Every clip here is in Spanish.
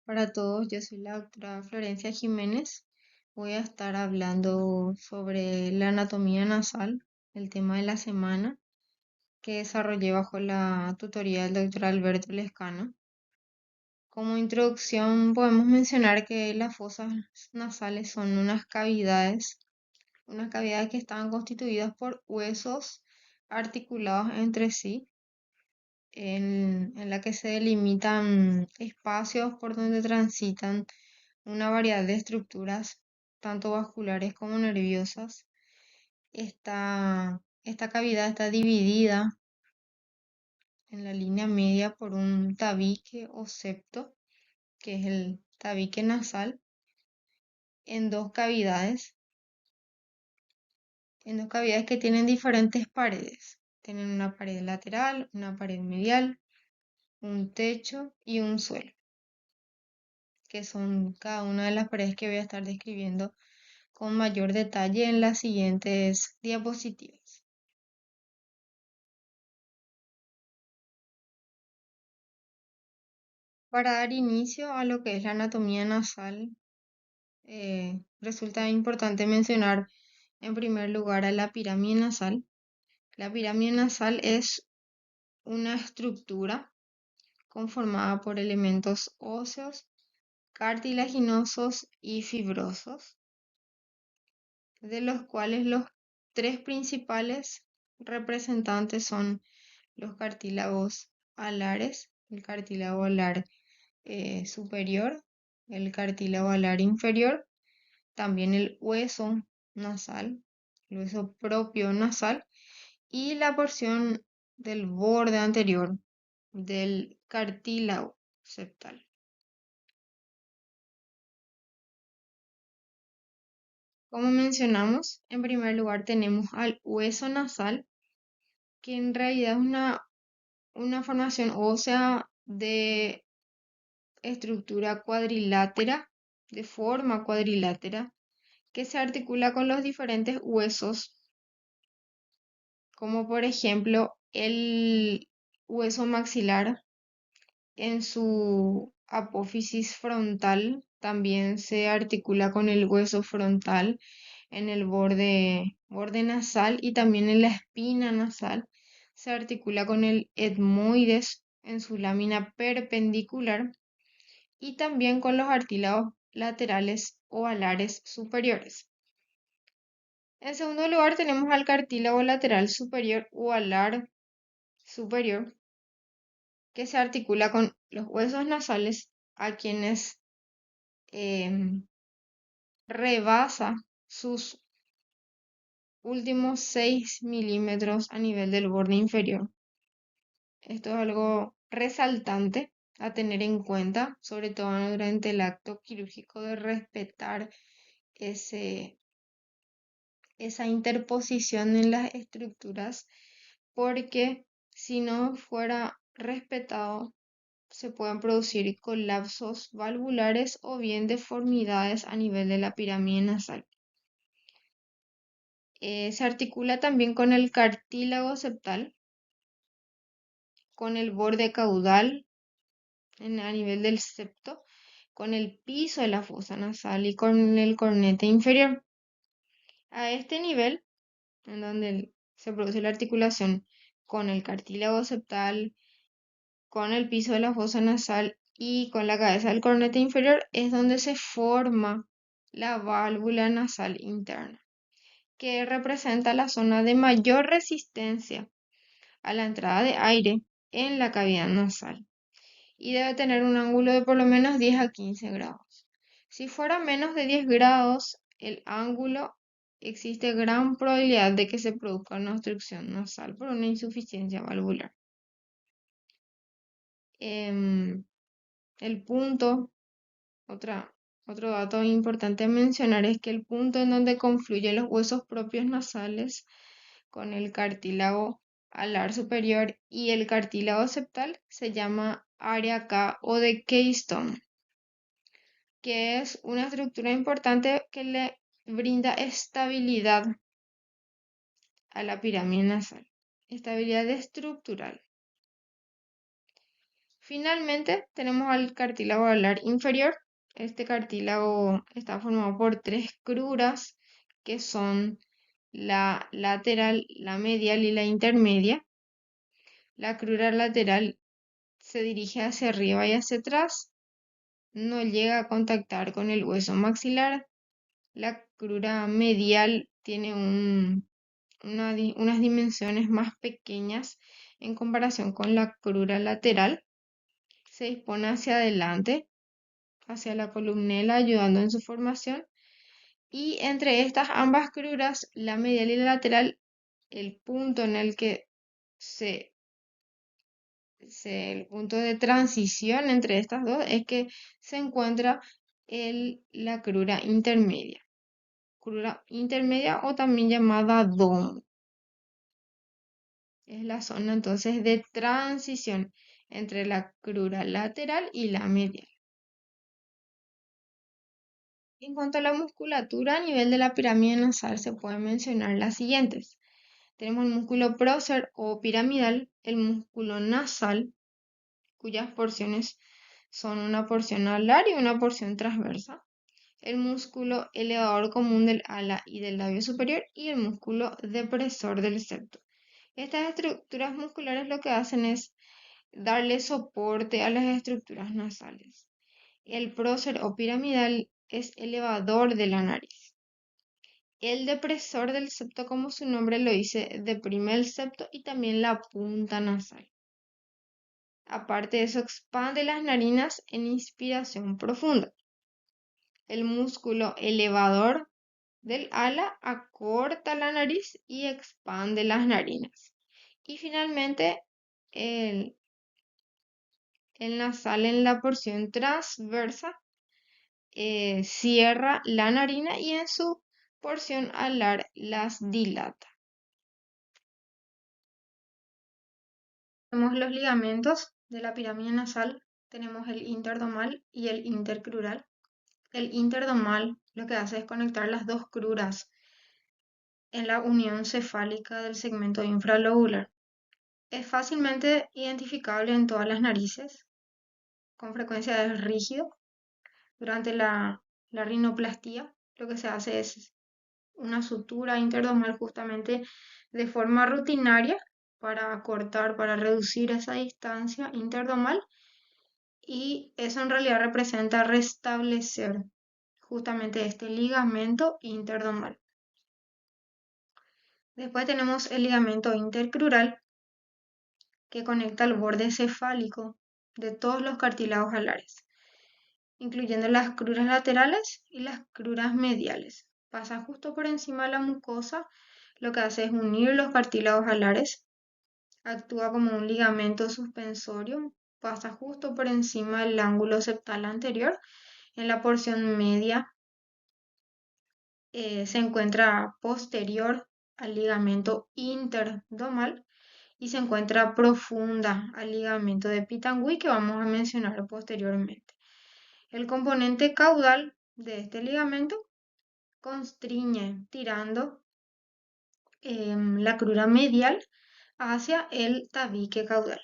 Para todos, yo soy la doctora Florencia Jiménez. Voy a estar hablando sobre la anatomía nasal, el tema de la semana, que desarrollé bajo la tutoría del doctor Alberto Lescano. Como introducción, podemos mencionar que las fosas nasales son unas cavidades que están constituidas por huesos articulados entre sí, en la que se delimitan espacios por donde transitan una variedad de estructuras, tanto vasculares como nerviosas. Esta cavidad está dividida en la línea media por un tabique o septo, que es el tabique nasal, en dos cavidades, en dos cavidades que tienen diferentes paredes. Tienen una pared lateral, una pared medial, un techo y un suelo, que son cada una de las paredes que voy a estar describiendo con mayor detalle en las siguientes diapositivas. Para dar inicio a lo que es la anatomía nasal, resulta importante mencionar en primer lugar a la pirámide nasal. La pirámide nasal es una estructura conformada por elementos óseos, cartilaginosos y fibrosos, de los cuales los tres principales representantes son los cartílagos alares, el cartílago alar superior, el cartílago alar inferior, también el hueso nasal, el hueso propio nasal y la porción del borde anterior del cartílago septal. Como mencionamos, en primer lugar tenemos al hueso nasal, que en realidad es una formación ósea de estructura cuadrilátera, de forma cuadrilátera, que se articula con los diferentes huesos, como por ejemplo el hueso maxilar en su apófisis frontal, también se articula con el hueso frontal en el borde nasal y también en la espina nasal. Se articula con el etmoides en su lámina perpendicular y también con los cartílagos laterales o alares superiores. En segundo lugar tenemos al cartílago lateral superior o alar superior, que se articula con los huesos nasales a quienes rebasa sus últimos 6 milímetros a nivel del borde inferior. Esto es algo resaltante a tener en cuenta, sobre todo durante el acto quirúrgico, de respetar esa interposición en las estructuras, porque si no fuera respetado, se pueden producir colapsos valvulares o bien deformidades a nivel de la pirámide nasal. Se articula también con el cartílago septal, con el borde caudal a nivel del septo, con el piso de la fosa nasal y con el cornete inferior. A este nivel, en donde se produce la articulación con el cartílago septal, con el piso de la fosa nasal y con la cabeza del cornete inferior, es donde se forma la válvula nasal interna, que representa la zona de mayor resistencia a la entrada de aire en la cavidad nasal y debe tener un ángulo de por lo menos 10 a 15 grados. Si fuera menos de 10 grados el ángulo, existe gran probabilidad de que se produzca una obstrucción nasal por una insuficiencia valvular. El punto, otro dato importante a mencionar es que el punto en donde confluyen los huesos propios nasales con el cartílago alar superior y el cartílago septal se llama área K o de Keystone, que es una estructura importante que le brinda estabilidad a la pirámide nasal, estabilidad estructural. Finalmente, tenemos al cartílago alar inferior. Este cartílago está formado por tres cruras que son la lateral, la medial y la intermedia. La crura lateral se dirige hacia arriba y hacia atrás, no llega a contactar con el hueso maxilar. La crura medial tiene unas dimensiones más pequeñas en comparación con la crura lateral. Se dispone hacia adelante, hacia la columela, ayudando en su formación. Y entre estas ambas cruras, la medial y la lateral, el punto en el que se, el punto de transición entre estas dos es que se encuentra la crura intermedia. Crura intermedia o también llamada domo. Es la zona entonces de transición entre la crura lateral y la medial. En cuanto a la musculatura, a nivel de la pirámide nasal se pueden mencionar las siguientes. Tenemos el músculo prócer o piramidal, el músculo nasal, cuyas porciones son una porción alar y una porción transversa, el músculo elevador común del ala y del labio superior y el músculo depresor del septo. Estas estructuras musculares lo que hacen es darle soporte a las estructuras nasales. El prócer o piramidal es elevador de la nariz. El depresor del septo, como su nombre lo dice, deprime el septo y también la punta nasal. Aparte de eso, expande las narinas en inspiración profunda. El músculo elevador del ala acorta la nariz y expande las narinas. Y finalmente, el, el nasal en la porción transversa cierra la narina y en su porción alar las dilata. Tenemos los ligamentos de la pirámide nasal, tenemos el interdomal y el intercrural. El interdomal lo que hace es conectar las dos cruras en la unión cefálica del segmento infralobular. Es fácilmente identificable en todas las narices, con frecuencia es rígido. Durante la rinoplastía lo que se hace es una sutura interdomal justamente de forma rutinaria para acortar, para reducir esa distancia interdomal y eso en realidad representa restablecer justamente este ligamento interdomal. Después tenemos el ligamento intercrural que conecta el borde cefálico de todos los cartílagos alares, incluyendo las cruras laterales y las cruras mediales. Pasa justo por encima de la mucosa, lo que hace es unir los cartílagos alares, actúa como un ligamento suspensorio, pasa justo por encima del ángulo septal anterior. En la porción media se encuentra posterior al ligamento interdomal y se encuentra profunda al ligamento de Pitangui que vamos a mencionar posteriormente. El componente caudal de este ligamento constriñe tirando la crura medial hacia el tabique caudal.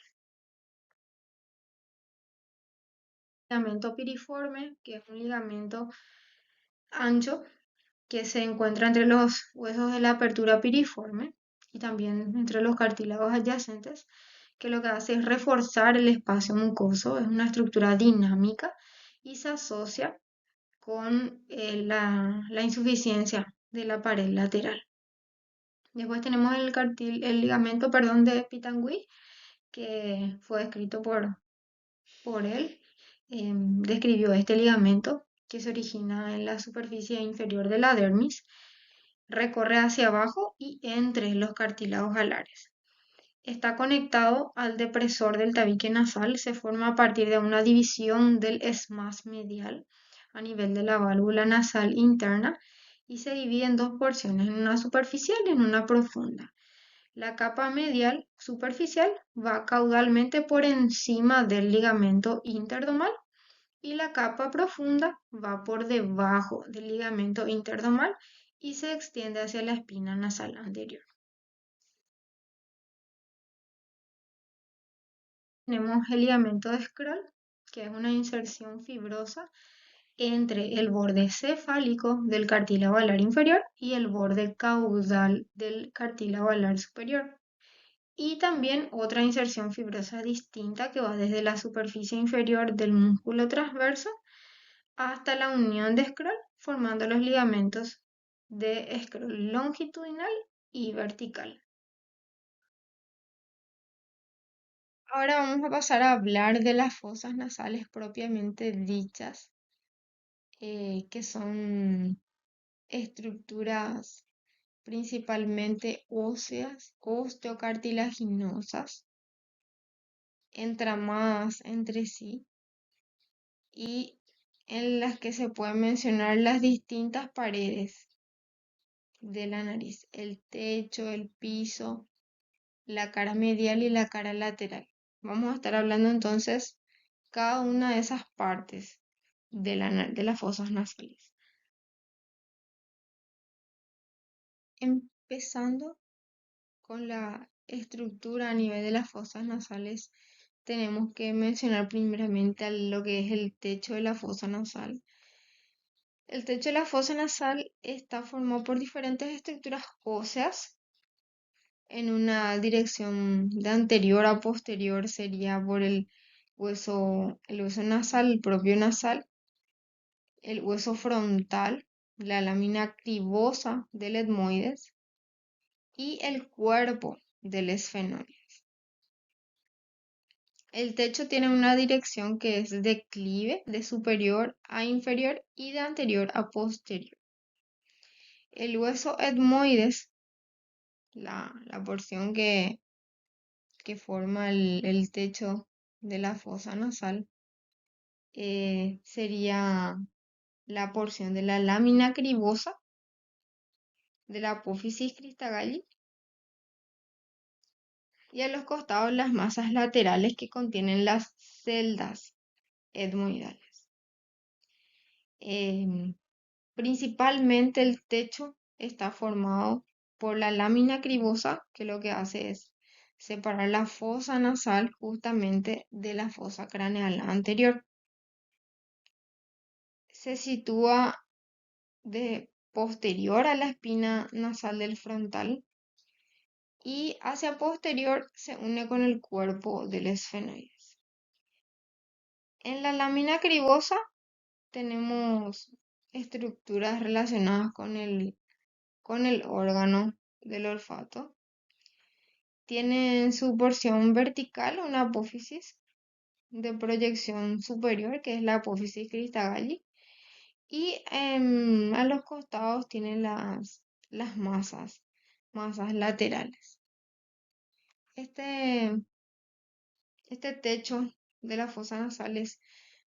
Ligamento piriforme, que es un ligamento ancho que se encuentra entre los huesos de la apertura piriforme y también entre los cartílagos adyacentes, que lo que hace es reforzar el espacio mucoso, es una estructura dinámica y se asocia con la insuficiencia de la pared lateral. Después tenemos el ligamento, perdón, de Pitangui, que fue escrito por él. Describió este ligamento que se origina en la superficie inferior de la dermis, recorre hacia abajo y entre los cartílagos alares. Está conectado al depresor del tabique nasal, se forma a partir de una división del esmás medial a nivel de la válvula nasal interna y se divide en dos porciones, en una superficial y en una profunda. La capa medial superficial va caudalmente por encima del ligamento interdomal y la capa profunda va por debajo del ligamento interdomal y se extiende hacia la espina nasal anterior. Tenemos el ligamento de Scroll, que es una inserción fibrosa entre el borde cefálico del cartílago alar inferior y el borde caudal del cartílago alar superior. Y también otra inserción fibrosa distinta que va desde la superficie inferior del músculo transverso hasta la unión de scroll, formando los ligamentos de scroll longitudinal y vertical. Ahora vamos a pasar a hablar de las fosas nasales propiamente dichas, que son estructuras principalmente óseas, osteocartilaginosas, entramadas entre sí y en las que se pueden mencionar las distintas paredes de la nariz, el techo, el piso, la cara medial y la cara lateral. Vamos a estar hablando entonces cada una de esas partes de las fosas nasales. Empezando con la estructura a nivel de las fosas nasales, tenemos que mencionar primeramente lo que es el techo de la fosa nasal. El techo de la fosa nasal está formado por diferentes estructuras óseas. En una dirección de anterior a posterior sería por el hueso nasal, el propio nasal, el hueso frontal, la lámina cribosa del etmoides y el cuerpo del esfenoide. El techo tiene una dirección que es declive de superior a inferior y de anterior a posterior. El hueso etmoides, la porción que forma el techo de la fosa nasal, sería la porción de la lámina cribosa de la apófisis cristagalli y a los costados las masas laterales que contienen las celdas etmoidales. Em, Principalmente el techo está formado por la lámina cribosa, que lo que hace es separar la fosa nasal justamente de la fosa craneal anterior. Se sitúa de posterior a la espina nasal del frontal y hacia posterior se une con el cuerpo del esfenoides. En la lámina cribosa tenemos estructuras relacionadas con el órgano del olfato. Tiene en su porción vertical una apófisis de proyección superior, que es la apófisis cristagalli, y a los costados tiene las masas laterales. Este, este techo de la fosa nasal es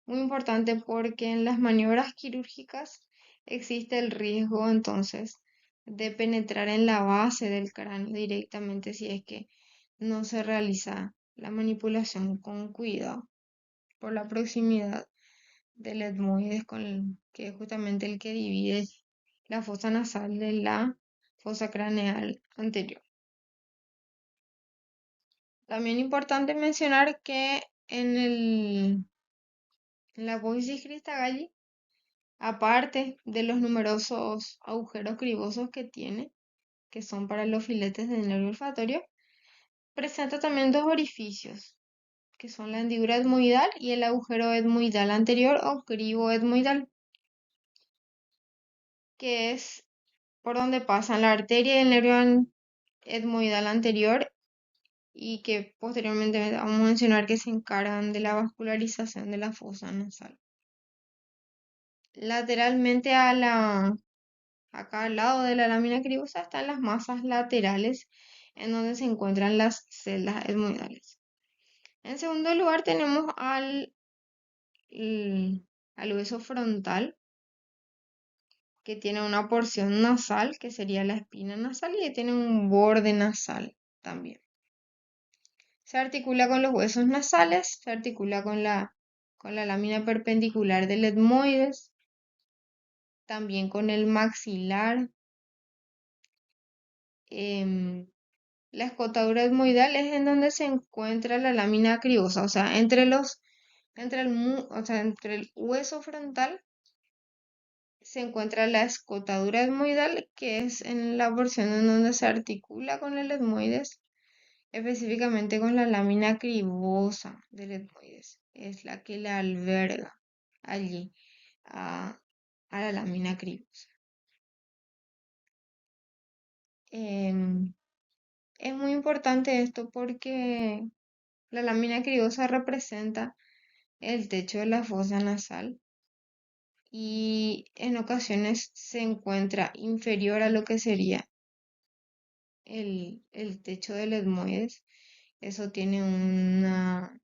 muy importante porque en las maniobras quirúrgicas existe el riesgo entonces de penetrar en la base del cráneo directamente si es que no se realiza la manipulación con cuidado por la proximidad del etmoides que es justamente el que divide la fosa nasal de la fosa craneal anterior. También importante mencionar que en la apófisis cristagalli, aparte de los numerosos agujeros cribosos que tiene, que son para los filetes del nervio olfatorio, presenta también dos orificios, que son la hendidura etmoidal y el agujero etmoidal anterior o cribo etmoidal, que es por donde pasan la arteria y el nervio etmoidal anterior y que posteriormente vamos a mencionar que se encargan de la vascularización de la fosa nasal. Lateralmente acá al lado de la lámina cribosa están las masas laterales en donde se encuentran las celdas etmoidales. En segundo lugar tenemos al hueso frontal, que tiene una porción nasal, que sería la espina nasal, y que tiene un borde nasal también. Se articula con los huesos nasales, se articula con la lámina perpendicular del etmoides, también con el maxilar, em, La escotadura etmoidal es en donde se encuentra la lámina cribosa, o sea, o sea, entre el hueso frontal se encuentra la escotadura etmoidal, que es en la porción en donde se articula con el etmoides, específicamente con la lámina cribosa del etmoides. Es la que le alberga allí a, a la lámina cribosa. Em, es muy importante esto porque la lámina cribosa representa el techo de la fosa nasal y en ocasiones se encuentra inferior a lo que sería el techo del etmoides. Eso tiene una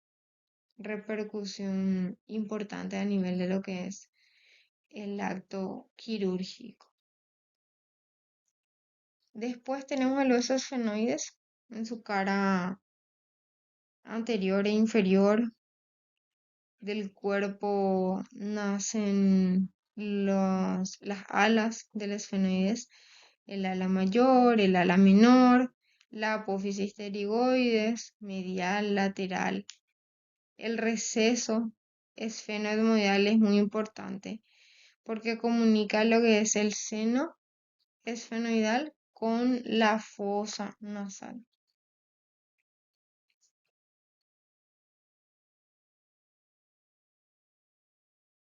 repercusión importante a nivel de lo que es el acto quirúrgico. Después tenemos el hueso esfenoides en su cara anterior e inferior del cuerpo nacen las alas del esfenoides, el ala mayor, el ala menor, la apófisis pterigoides, medial, lateral. El receso esfenoidal es muy importante porque comunica lo que es el seno esfenoidal con la fosa nasal.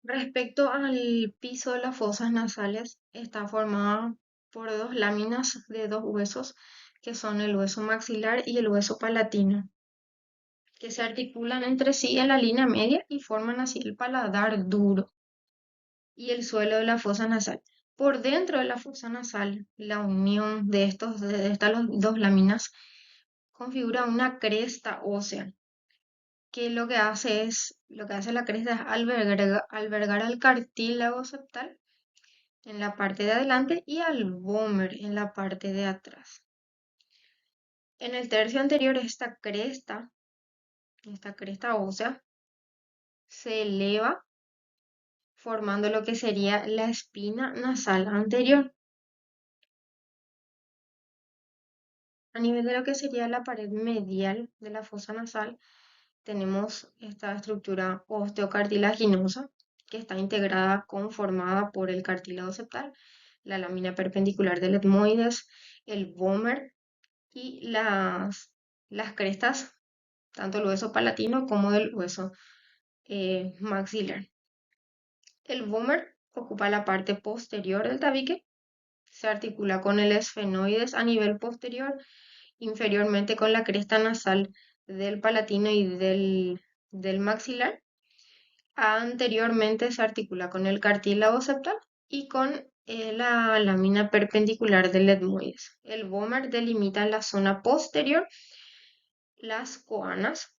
Respecto al piso de las fosas nasales, está formada por dos láminas de dos huesos, que son el hueso maxilar y el hueso palatino, que se articulan entre sí en la línea media y forman así el paladar duro y el suelo de la fosa nasal. Por dentro de la fosa nasal, la unión de estas dos láminas configura una cresta ósea, que lo que hace la cresta es albergar al cartílago septal en la parte de adelante y al vómer en la parte de atrás. En el tercio anterior, esta cresta ósea, se eleva formando lo que sería la espina nasal anterior. A nivel de lo que sería la pared medial de la fosa nasal, tenemos esta estructura osteocartilaginosa que está integrada, conformada por el cartílago septal, la lámina perpendicular del etmoides, el vómer y las crestas, tanto el hueso palatino como del hueso maxilar. El vómer ocupa la parte posterior del tabique, se articula con el esfenoides a nivel posterior, inferiormente con la cresta nasal del palatino y del maxilar. Anteriormente se articula con el cartílago septal y con la lámina perpendicular del etmoides. El vómer delimita en la zona posterior las coanas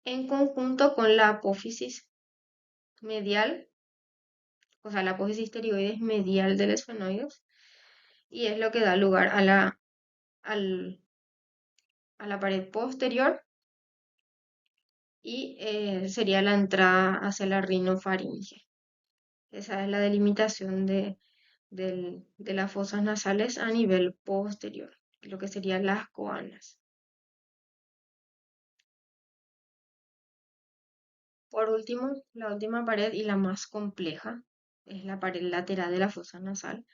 en conjunto con la apófisis medial, o sea, la apófisis pterigoides medial del esfenoides, y es lo que da lugar al- a la pared posterior y sería la entrada hacia la rinofaringe. Esa es la delimitación de las fosas nasales a nivel posterior, lo que serían las coanas. Por último, la última pared y la más compleja es la pared lateral de la fosa nasal.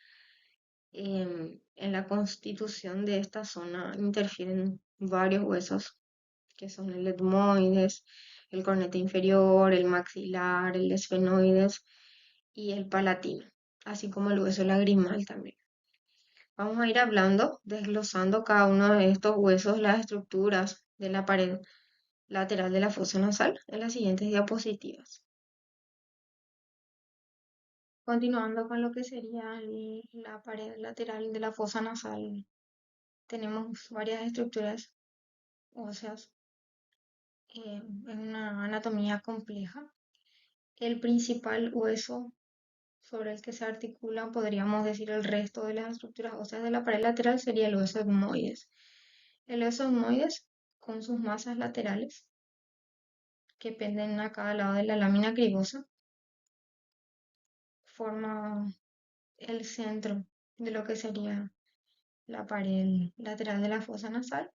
En la constitución de esta zona interfieren varios huesos, que son el etmoides, el cornete inferior, el maxilar, el esfenoides y el palatino, así como el hueso lagrimal también. Vamos a ir hablando, desglosando cada uno de estos huesos, las estructuras de la pared lateral de la fosa nasal en las siguientes diapositivas. Continuando con lo que sería la pared lateral de la fosa nasal, tenemos varias estructuras óseas en una anatomía compleja. El principal hueso sobre el que se articula, podríamos decir, el resto de las estructuras óseas de la pared lateral sería el hueso etmoides. El hueso etmoides, con sus masas laterales, que penden a cada lado de la lámina cribosa, forma el centro de lo que sería la pared lateral de la fosa nasal.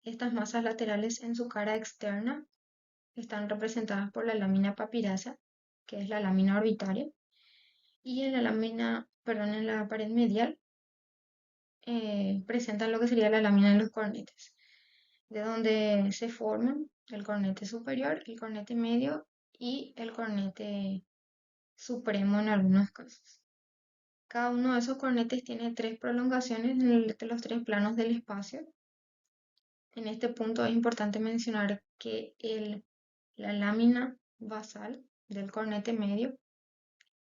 Estas masas laterales en su cara externa están representadas por la lámina papirácea, que es la lámina orbitaria, y en la lámina, perdón, en la pared medial presentan lo que sería la lámina de los cornetes, de donde se forman el cornete superior, el cornete medio y el cornete supremo en algunos casos. Cada uno de esos cornetes tiene tres prolongaciones de los tres planos del espacio. En este punto es importante mencionar que la lámina basal del cornete medio,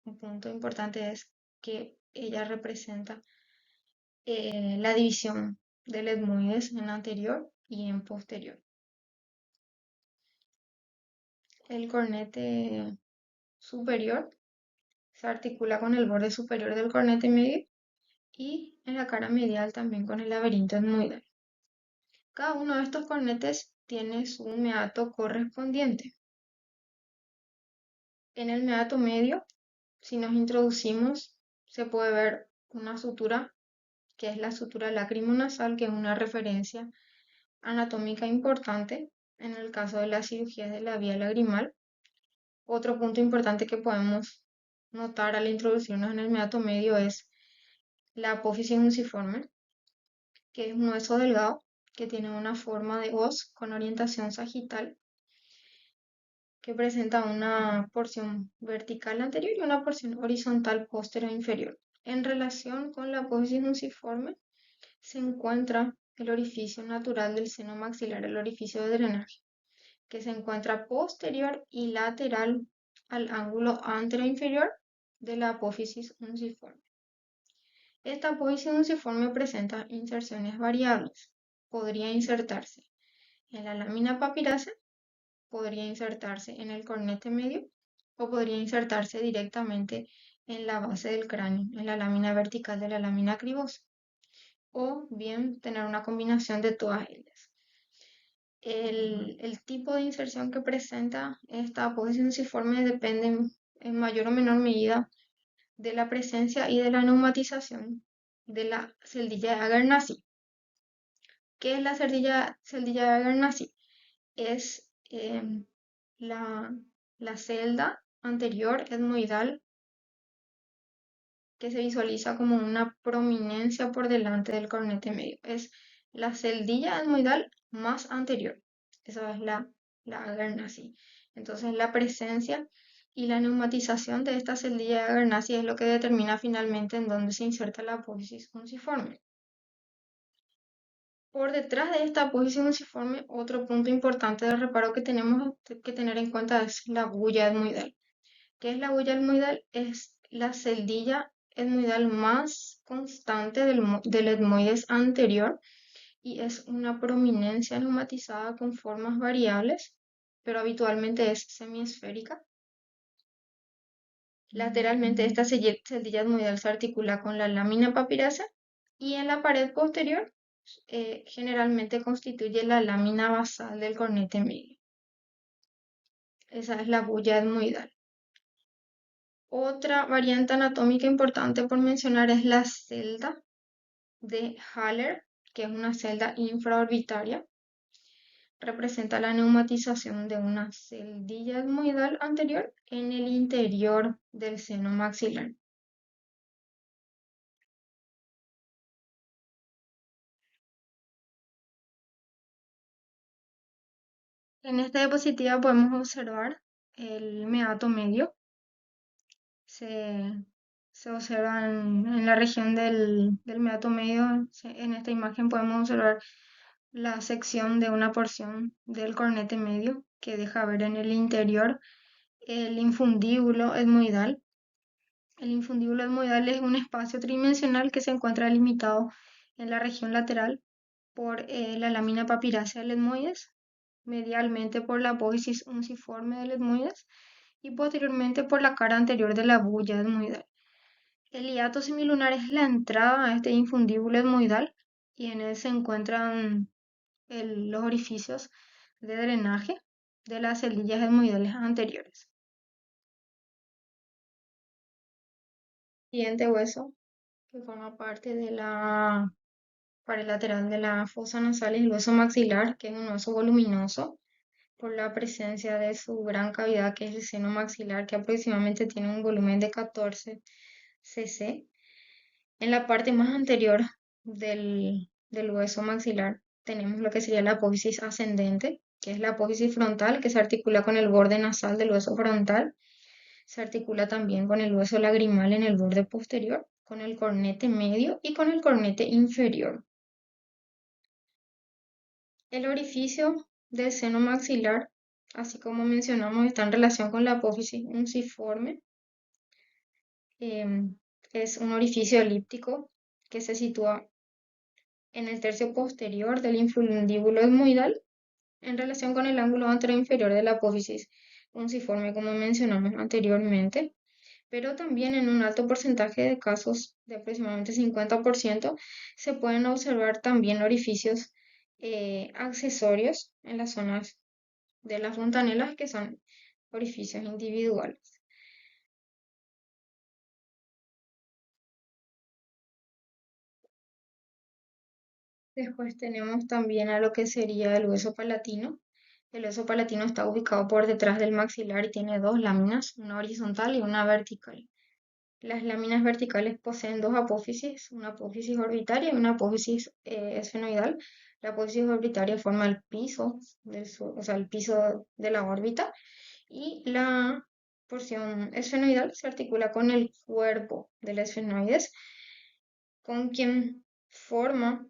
un punto importante es que ella representa la división del etmoides en anterior y en posterior. El cornete superior se articula con el borde superior del cornete medio y en la cara medial también con el laberinto etmoidal. Cada uno de estos cornetes tiene su meato correspondiente. En el meato medio, si nos introducimos, se puede ver una sutura, que es la sutura lacrimonasal, que es una referencia anatómica importante en el caso de las cirugías de la vía lagrimal. Otro punto importante que podemos notar al introducirnos en el meato medio es la apófisis unciforme, que es un hueso delgado que tiene una forma de hoz con orientación sagital, que presenta una porción vertical anterior y una porción horizontal posterior e inferior. En relación con la apófisis unciforme se encuentra el orificio natural del seno maxilar, el orificio de drenaje, que se encuentra posterior y lateral al ángulo anteroinferior de la apófisis unciforme. Esta apófisis unciforme presenta inserciones variables. Podría insertarse en la lámina papirácea, podría insertarse en el cornete medio o podría insertarse directamente en la base del cráneo, en la lámina vertical de la lámina cribosa, o bien tener una combinación de todas ellas. El tipo de inserción que presenta esta apófisis unciforme depende en mayor o menor medida de la presencia y de la neumatización de la celdilla de Agernacy. ¿Qué es la celdilla de Agernacy? Es la, la celda anterior etmoidal que se visualiza como una prominencia por delante del cornete medio. Es la celdilla etmoidal más anterior. Esa es la Agernacy. Entonces la presencia y la neumatización de esta celdilla de Agernacy es lo que determina finalmente en dónde se inserta la apófisis unciforme. Por detrás de esta apófisis unciforme, otro punto importante de reparo que tenemos que tener en cuenta es la bulla etmoidal. ¿Qué es la bulla etmoidal? Es la celdilla etmoidal más constante del etmoides anterior y es una prominencia neumatizada con formas variables, pero habitualmente es semiesférica. Lateralmente esta celdilla etmoidal se articula con la lámina papirácea y en la pared posterior generalmente constituye la lámina basal del cornete medio. Esa es la bulla etmoidal. Otra variante anatómica importante por mencionar es la celda de Haller, que es una celda infraorbitaria. Representa la neumatización de una celdilla etmoidal anterior en el interior del seno maxilar. En esta diapositiva podemos observar el meato medio. Se observa en la región del meato medio. En esta imagen podemos observar la sección de una porción del cornete medio que deja ver en el interior el infundíbulo etmoidal. El infundíbulo etmoidal es un espacio tridimensional que se encuentra limitado en la región lateral por la lámina papirácea del etmoides, medialmente por la apófisis unciforme del etmoides y posteriormente por la cara anterior de la bulla etmoidal. El hiato semilunar es la entrada a este infundíbulo etmoidal y en él se encuentran los orificios de drenaje de las celdillas etmoidales anteriores. Siguiente hueso que forma parte de la pared lateral de la fosa nasal es el hueso maxilar, que es un hueso voluminoso por la presencia de su gran cavidad, que es el seno maxilar, que aproximadamente tiene un volumen de 14 cc. En la parte más anterior del hueso maxilar tenemos lo que sería la apófisis ascendente, que es la apófisis frontal, que se articula con el borde nasal del hueso frontal. Se articula también con el hueso lagrimal en el borde posterior, con el cornete medio y con el cornete inferior. El orificio del seno maxilar, así como mencionamos, está en relación con la apófisis unciforme. Es un orificio elíptico que se sitúa en el tercio posterior del infundíbulo etmoidal en relación con el ángulo anteroinferior de la apófisis unciforme, como mencionamos anteriormente, pero también en un alto porcentaje de casos, de aproximadamente 50%, se pueden observar también orificios accesorios en las zonas de las fontanelas, que son orificios individuales. Después tenemos también a lo que sería el hueso palatino. El hueso palatino está ubicado por detrás del maxilar y tiene dos láminas, una horizontal y una vertical. Las láminas verticales poseen dos apófisis, una apófisis orbitaria y una apófisis esfenoidal. La apófisis orbitaria forma el piso o sea, el piso de la órbita, y la porción esfenoidal se articula con el cuerpo del esfenoides, con quien forma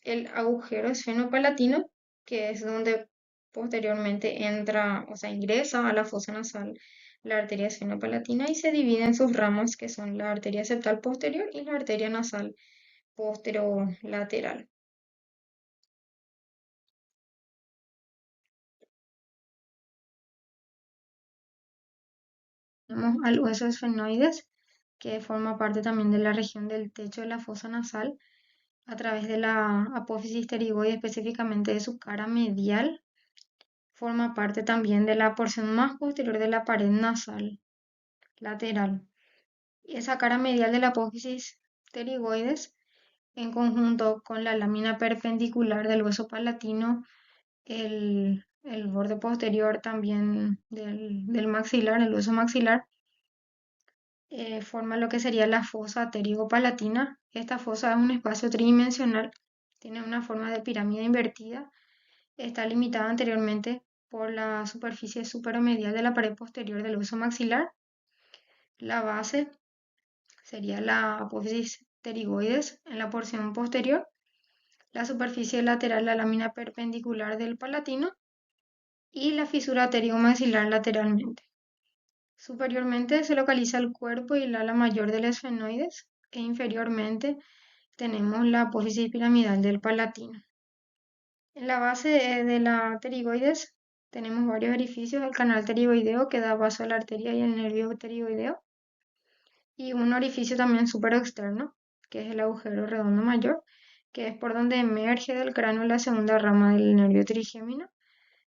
el agujero esfenopalatino, que es donde posteriormente entra, o sea, ingresa a la fosa nasal la arteria esfenopalatina y se divide en sus ramas, que son la arteria septal posterior y la arteria nasal posterolateral. Tenemos al hueso esfenoides, que forma parte también de la región del techo de la fosa nasal, a través de la apófisis pterigoide, específicamente de su cara medial. Forma parte también de la porción más posterior de la pared nasal lateral. Y esa cara medial de la apófisis pterigoides, en conjunto con la lámina perpendicular del hueso palatino, el borde posterior también del maxilar, el hueso maxilar, forma lo que sería la fosa pterigo-palatina. Esta fosa es un espacio tridimensional, tiene una forma de pirámide invertida, está limitada anteriormente por la superficie superomedial de la pared posterior del hueso maxilar. La base sería la apófisis pterigoides en la porción posterior, la superficie lateral, la lámina perpendicular del palatino y la fisura pterigomaxilar lateralmente. Superiormente se localiza el cuerpo y el ala mayor del esfenoides, e inferiormente tenemos la apófisis piramidal del palatino. En la base de la pterigoides tenemos varios orificios: el canal pterigoideo, que da paso a la arteria y el nervio pterigoideo, y un orificio también externo, que es el agujero redondo mayor, que es por donde emerge del cráneo la segunda rama del nervio trigémino,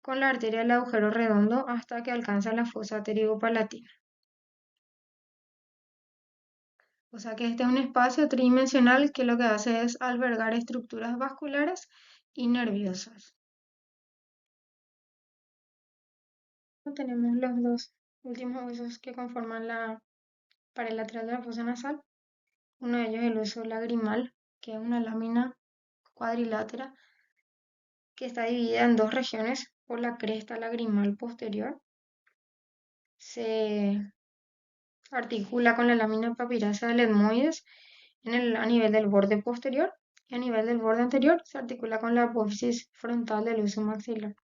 con la arteria del agujero redondo hasta que alcanza la fosa pterigopalatina. O sea que este es un espacio tridimensional que lo que hace es albergar estructuras vasculares y nerviosas. Tenemos los dos últimos huesos que conforman la pared lateral de la fosa nasal. Uno de ellos es el hueso lagrimal, que es una lámina cuadrilátera que está dividida en dos regiones por la cresta lagrimal posterior. Se articula con la lámina papiracia del etmoides a nivel del borde posterior, y a nivel del borde anterior se articula con la apófisis frontal del hueso maxilar.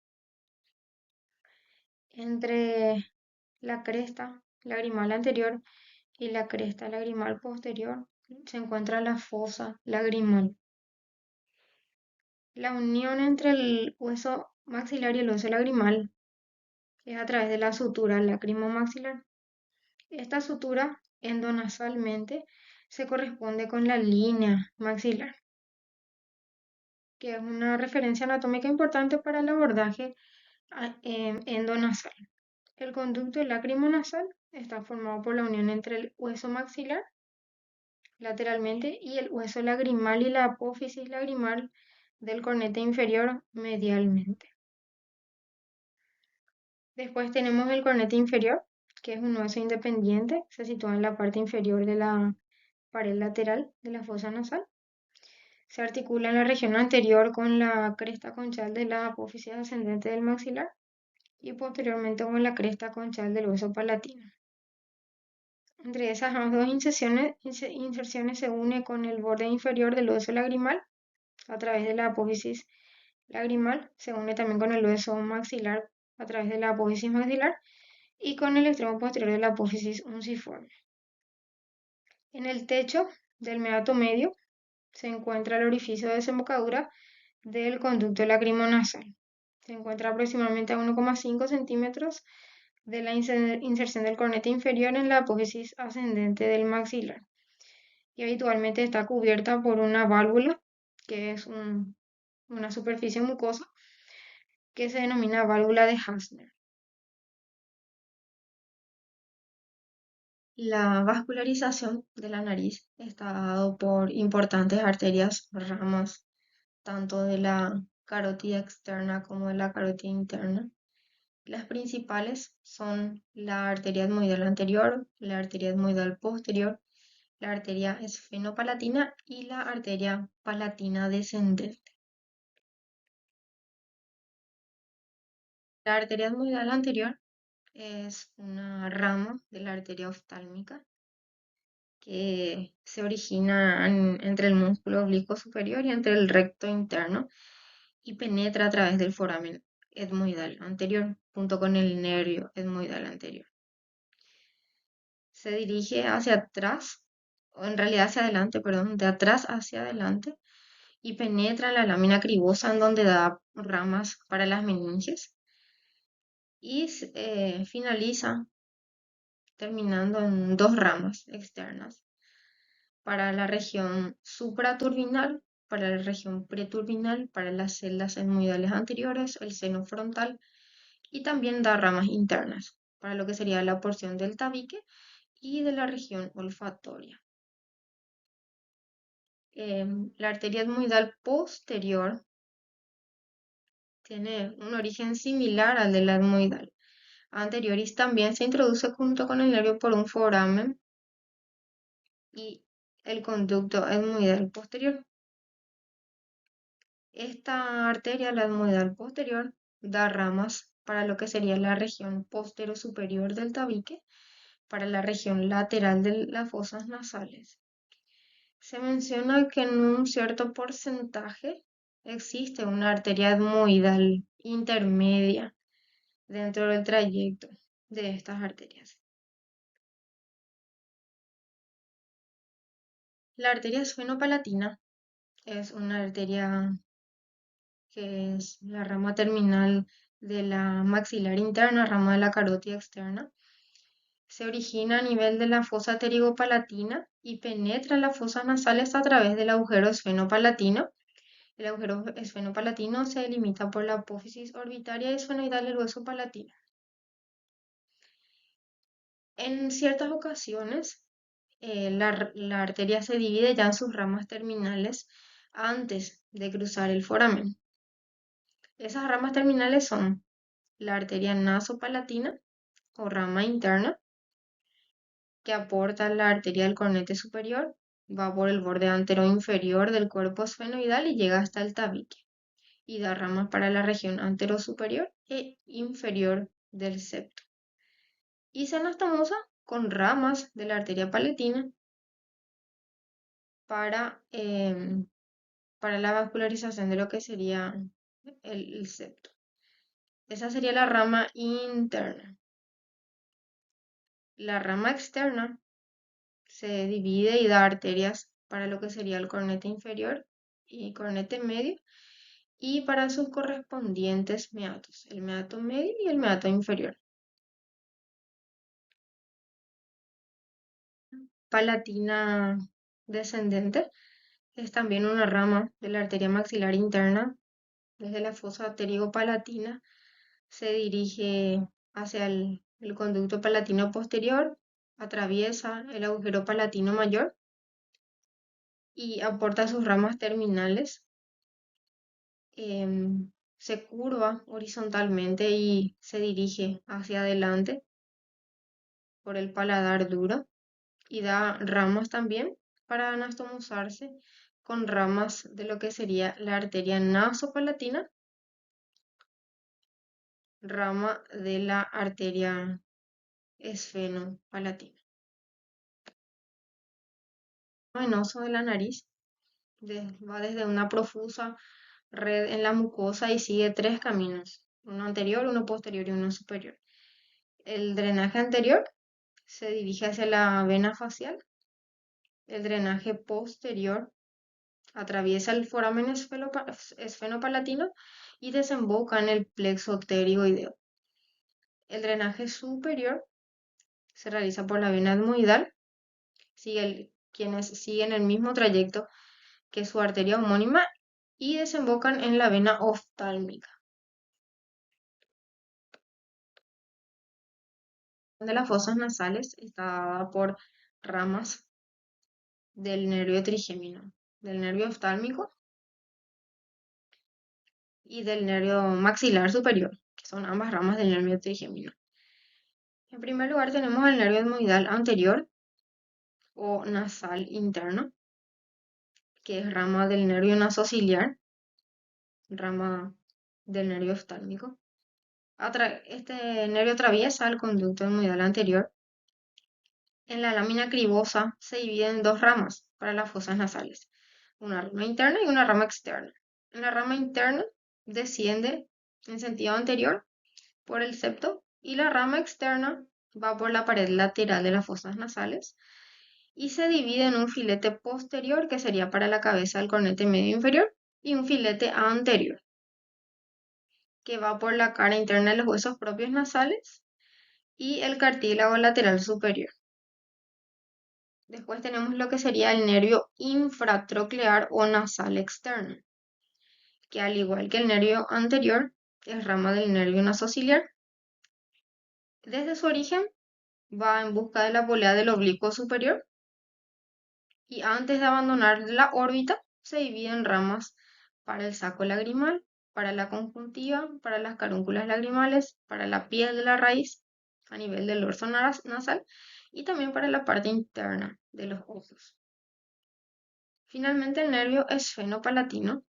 Entre la cresta lagrimal anterior y la cresta lagrimal posterior se encuentra la fosa lagrimal. La unión entre el hueso maxilar y el hueso lagrimal es a través de la sutura lacrimomaxilar. Esta sutura endonasalmente se corresponde con la línea maxilar, que es una referencia anatómica importante para el abordaje endonasal. El conducto lacrimonasal está formado por la unión entre el hueso maxilar lateralmente y el hueso lagrimal y la apófisis lagrimal del cornete inferior medialmente. Después tenemos el cornete inferior, que es un hueso independiente, se sitúa en la parte inferior de la pared lateral de la fosa nasal. Se articula en la región anterior con la cresta conchal de la apófisis ascendente del maxilar y posteriormente con la cresta conchal del hueso palatino. Entre esas dos inserciones se une con el borde inferior del hueso lagrimal a través de la apófisis lagrimal, se une también con el hueso maxilar a través de la apófisis maxilar y con el extremo posterior de la apófisis unciforme. En el techo del meato medio se encuentra el orificio de desembocadura del conducto lacrimonasal. Se encuentra aproximadamente a 1,5 centímetros de la inserción del cornete inferior en la apófisis ascendente del maxilar y habitualmente está cubierta por una válvula, que es una superficie mucosa, que se denomina válvula de Hasner. La vascularización de la nariz está dado por importantes arterias, ramas, tanto de la carótida externa como de la carótida interna. Las principales son la arteria etmoidal anterior, la arteria etmoidal posterior, la arteria esfenopalatina y la arteria palatina descendente. La arteria etmoidal anterior es una rama de la arteria oftálmica que se origina entre el músculo oblicuo superior y entre el recto interno y penetra a través del foramen etmoidal anterior junto con el nervio etmoidal anterior. Se dirige hacia atrás, o en realidad hacia adelante, perdón, de atrás hacia adelante y penetra en la lámina cribosa en donde da ramas para las meninges y finaliza terminando en dos ramas externas para la región supraturbinal, para la región preturbinal, para las celdas etmoidales anteriores, el seno frontal y también da ramas internas para lo que sería la porción del tabique y de la región olfatoria. La arteria etmoidal posterior tiene un origen similar al de la etmoidal anterior y también se introduce junto con el nervio por un foramen y el conducto etmoidal posterior. Esta arteria, la etmoidal posterior, da ramas para lo que sería la región postero-superior del tabique, para la región lateral de las fosas nasales. Se menciona que en un cierto porcentaje existe una arteria etmoidal intermedia dentro del trayecto de estas arterias. La arteria esfenopalatina es una arteria que es la rama terminal de la maxilar interna, rama de la carótida externa. Se origina a nivel de la fosa pterigopalatina y penetra las fosas nasales a través del agujero esfenopalatino. El agujero esfenopalatino se delimita por la apófisis orbitaria y esfenoidal del hueso palatino. En ciertas ocasiones, la arteria se divide ya en sus ramas terminales antes de cruzar el foramen. Esas ramas terminales son la arteria nasopalatina o rama interna, que aporta la arteria del cornete superior, va por el borde antero-inferior del cuerpo esfenoidal y llega hasta el tabique, y da ramas para la región antero-superior e inferior del septo. Y se anastomosa con ramas de la arteria palatina para, para la vascularización de lo que sería el septo. Esa sería la rama interna. La rama externa se divide y da arterias para lo que sería el cornete inferior y cornete medio y para sus correspondientes meatos, el meato medio y el meato inferior. Palatina descendente es también una rama de la arteria maxilar interna. Desde la fosa pterigopalatina se dirige hacia el conducto palatino posterior, atraviesa el agujero palatino mayor y aporta sus ramas terminales. Se curva horizontalmente y se dirige hacia adelante por el paladar duro y da ramas también para anastomosarse con ramas de lo que sería la arteria nasopalatina, rama de la arteria esfenopalatina. Venoso de la nariz va desde una profusa red en la mucosa y sigue tres caminos, uno anterior, uno posterior y uno superior. El drenaje anterior se dirige hacia la vena facial. El drenaje posterior atraviesa el foramen esfenopalatino y desemboca en el plexo pterigoideo. El drenaje superior se realiza por la vena etmoidal, quienes siguen el mismo trayecto que su arteria homónima y desembocan en la vena oftálmica. De las fosas nasales está dada por ramas del nervio trigémino, del nervio oftálmico y del nervio maxilar superior, que son ambas ramas del nervio trigémino. En primer lugar tenemos el nervio etmoidal anterior o nasal interno, que es rama del nervio nasociliar, rama del nervio oftálmico. Este nervio atraviesa el conducto etmoidal anterior. En la lámina cribosa se divide en dos ramas para las fosas nasales, una rama interna y una rama externa. En la rama interna desciende en sentido anterior por el septo y la rama externa va por la pared lateral de las fosas nasales y se divide en un filete posterior que sería para la cabeza del cornete medio inferior y un filete anterior que va por la cara interna de los huesos propios nasales y el cartílago lateral superior. Después tenemos lo que sería el nervio infratroclear o nasal externo, que al igual que el nervio anterior, es rama del nervio nasociliar. Desde su origen va en busca de la polea del oblicuo superior y antes de abandonar la órbita se divide en ramas para el saco lagrimal, para la conjuntiva, para las carúnculas lagrimales, para la piel de la raíz a nivel del dorso nasal y también para la parte interna de los ojos. Finalmente, el nervio esfenopalatino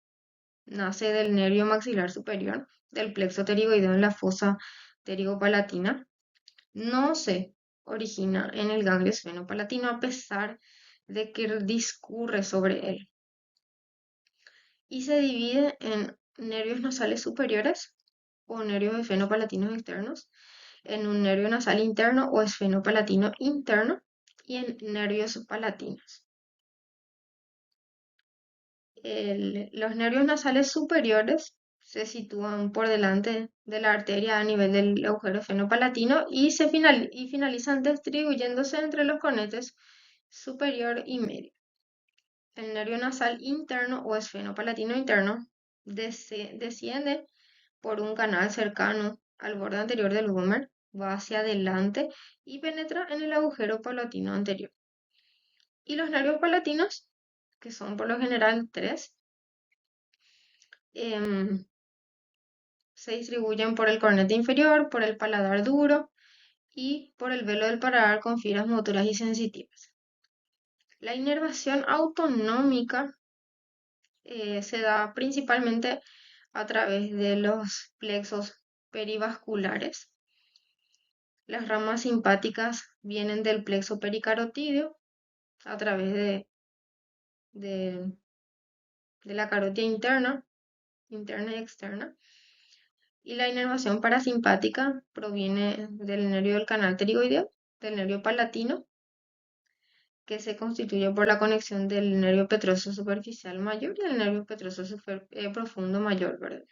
nace del nervio maxilar superior, del plexo pterigoideo en la fosa pterigopalatina. No se origina en el ganglio esfenopalatino a pesar de que discurre sobre él. Y se divide en nervios nasales superiores o nervios esfenopalatinos externos, en un nervio nasal interno o esfenopalatino interno y en nervios palatinos. Los nervios nasales superiores se sitúan por delante de la arteria a nivel del agujero esfenopalatino y finalizan distribuyéndose entre los cornetes superior y medio. El nervio nasal interno o esfenopalatino interno desciende por un canal cercano al borde anterior del gómer, va hacia adelante y penetra en el agujero palatino anterior. Y los nervios palatinos, que son por lo general tres, se distribuyen por el cornete inferior, por el paladar duro y por el velo del paladar con fibras motoras y sensitivas. La inervación autonómica se da principalmente a través de los plexos perivasculares. Las ramas simpáticas vienen del plexo pericarotídeo a través de la carótida interna y externa. Y la inervación parasimpática proviene del nervio del canal pterigoideo, del nervio palatino, que se constituye por la conexión del nervio petroso superficial mayor y el nervio petroso profundo mayor, ¿verdad?